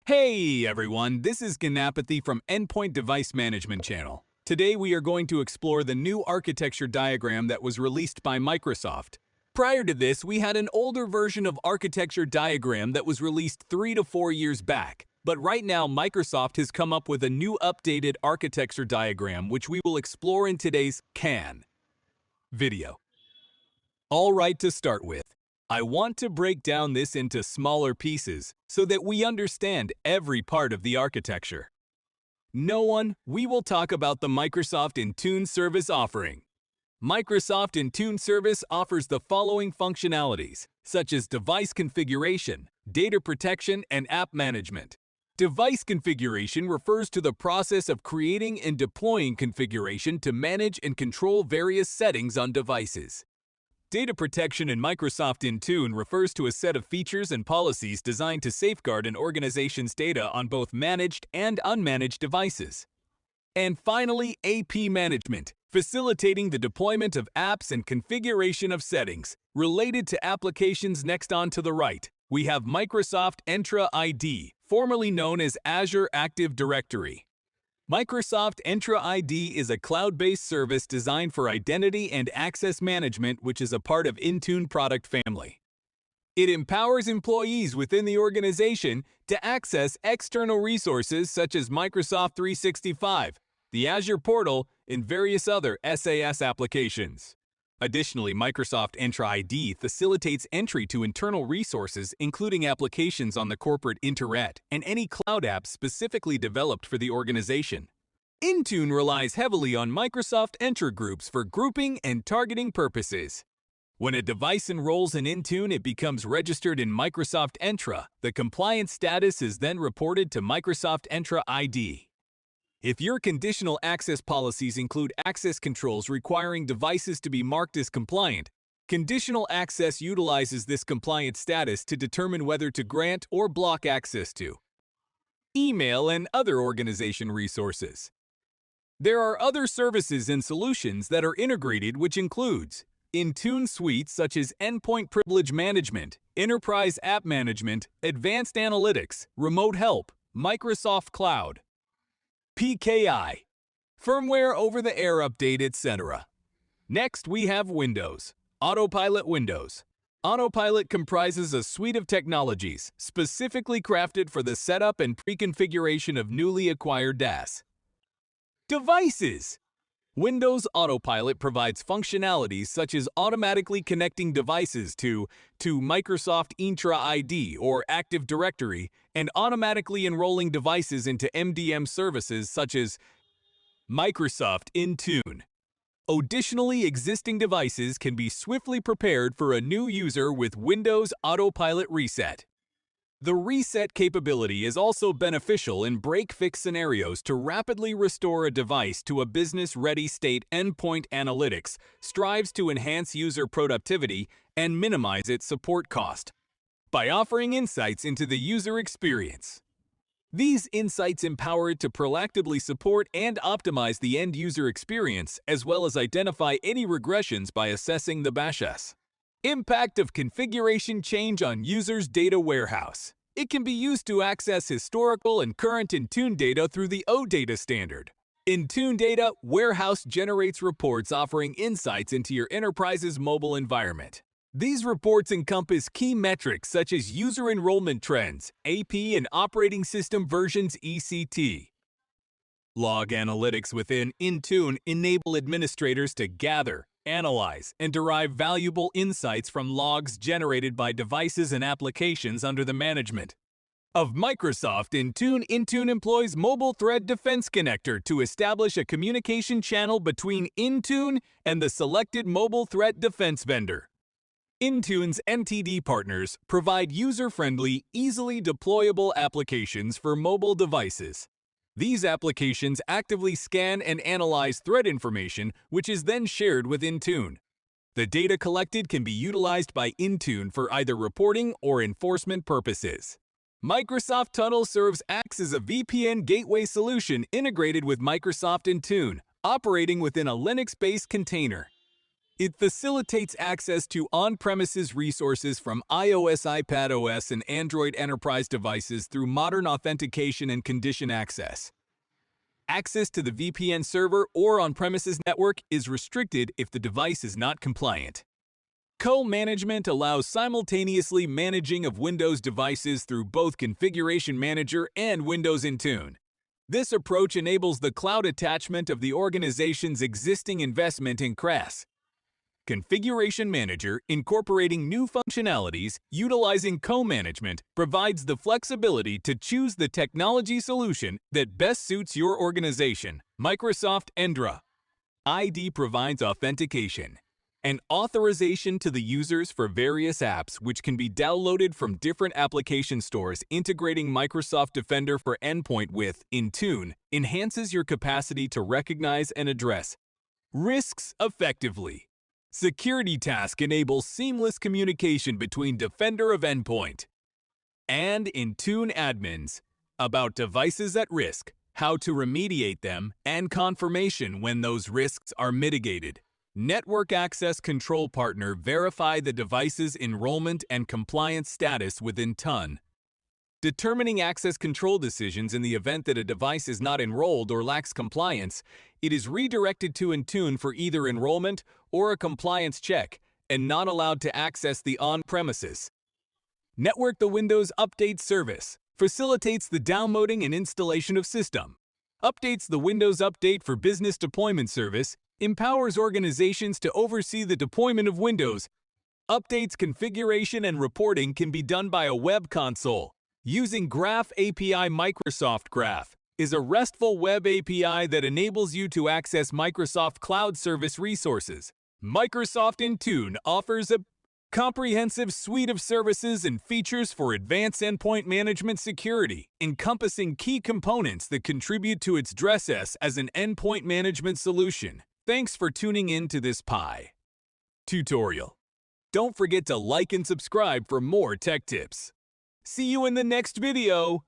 Hey everyone, this is Ganapathy from Endpoint Device Management Channel. Today we are going to explore the new architecture diagram that was released by Microsoft. Prior to this, we had an older version of architecture diagram that was released 3 to 4 years back. But right now, Microsoft has come up with a new updated architecture diagram which we will explore in today's CAN video. All right, to start with, I want to break down this into smaller pieces so that we understand every part of the architecture. We will talk about the Microsoft Intune service offering. Microsoft Intune service offers the following functionalities, such as device configuration, data protection, and app management. Device configuration refers to the process of creating and deploying configuration to manage and control various settings on devices. Data protection in Microsoft Intune refers to a set of features and policies designed to safeguard an organization's data on both managed and unmanaged devices. And finally, AP management, facilitating the deployment of apps and configuration of settings. Related to applications, next on to the right, we have Microsoft Entra ID, formerly known as Azure Active Directory. Microsoft Entra ID is a cloud-based service designed for identity and access management, which is a part of Intune product family. It empowers employees within the organization to access external resources such as Microsoft 365, the Azure portal, and various other SaaS applications. Additionally, Microsoft Entra ID facilitates entry to internal resources, including applications on the corporate intranet and any cloud apps specifically developed for the organization. Intune relies heavily on Microsoft Entra groups for grouping and targeting purposes. When a device enrolls in Intune, it becomes registered in Microsoft Entra. The compliance status is then reported to Microsoft Entra ID. If your conditional access policies include access controls requiring devices to be marked as compliant, conditional access utilizes this compliance status to determine whether to grant or block access to email and other organization resources. There are other services and solutions that are integrated, which includes Intune suites such as Endpoint Privilege Management, Enterprise App Management, Advanced Analytics, Remote Help, Microsoft Cloud, PKI, firmware over-the-air update, etc. Next, we have Windows. Autopilot Windows. Autopilot comprises a suite of technologies specifically crafted for the setup and pre-configuration of newly acquired DAS devices. Windows Autopilot provides functionalities such as automatically connecting devices to Microsoft Entra ID or Active Directory and automatically enrolling devices into MDM services such as Microsoft Intune. Additionally, existing devices can be swiftly prepared for a new user with Windows Autopilot Reset. The reset capability is also beneficial in break-fix scenarios to rapidly restore a device to a business-ready state. Endpoint Analytics strives to enhance user productivity and minimize its support cost by offering insights into the user experience. These insights empower it to proactively support and optimize the end-user experience, as well as identify any regressions by assessing the BASHS. Impact of configuration change on users' data warehouse. It can be used to access historical and current Intune data through the OData standard. Intune Data Warehouse generates reports offering insights into your enterprise's mobile environment. These reports encompass key metrics such as user enrollment trends, AP and operating system versions ECT. Log analytics within Intune enable administrators to gather, analyze, and derive valuable insights from logs generated by devices and applications under the management of Microsoft Intune. Intune employs Mobile Threat Defense Connector to establish a communication channel between Intune and the selected mobile threat defense vendor. Intune's NTD partners provide user-friendly, easily deployable applications for mobile devices. These applications actively scan and analyze threat information, which is then shared with Intune. The data collected can be utilized by Intune for either reporting or enforcement purposes. Microsoft Tunnel acts as a VPN gateway solution integrated with Microsoft Intune, operating within a Linux-based container. It facilitates access to on-premises resources from iOS, iPadOS, and Android enterprise devices through modern authentication and condition access. Access to the VPN server or on-premises network is restricted if the device is not compliant. Co-management allows simultaneously managing of Windows devices through both Configuration Manager and Windows Intune. This approach enables the cloud attachment of the organization's existing investment in CRAS. Configuration Manager, incorporating new functionalities, utilizing co-management, provides the flexibility to choose the technology solution that best suits your organization. Microsoft Entra ID provides authentication and authorization to the users for various apps which can be downloaded from different application stores. Integrating Microsoft Defender for Endpoint with Intune enhances your capacity to recognize and address risks effectively. Security Task enables seamless communication between Defender of Endpoint and Intune admins about devices at risk, how to remediate them, and confirmation when those risks are mitigated. Network Access Control Partner verify the device's enrollment and compliance status with Intune. Determining access control decisions in the event that a device is not enrolled or lacks compliance, it is redirected to Intune for either enrollment or a compliance check and not allowed to access the on-premises. Network the Windows Update Service facilitates the downloading and installation of system. Updates the Windows Update for Business Deployment Service, empowers organizations to oversee the deployment of Windows. Updates, configuration, and reporting can be done by a web console. Using Graph API. Microsoft Graph is a RESTful web API that enables you to access Microsoft Cloud Service resources. Microsoft Intune offers a comprehensive suite of services and features for advanced endpoint management security, encompassing key components that contribute to its dress as an endpoint management solution. Thanks for tuning in to this Pi tutorial. Don't forget to like and subscribe for more tech tips. See you in the next video.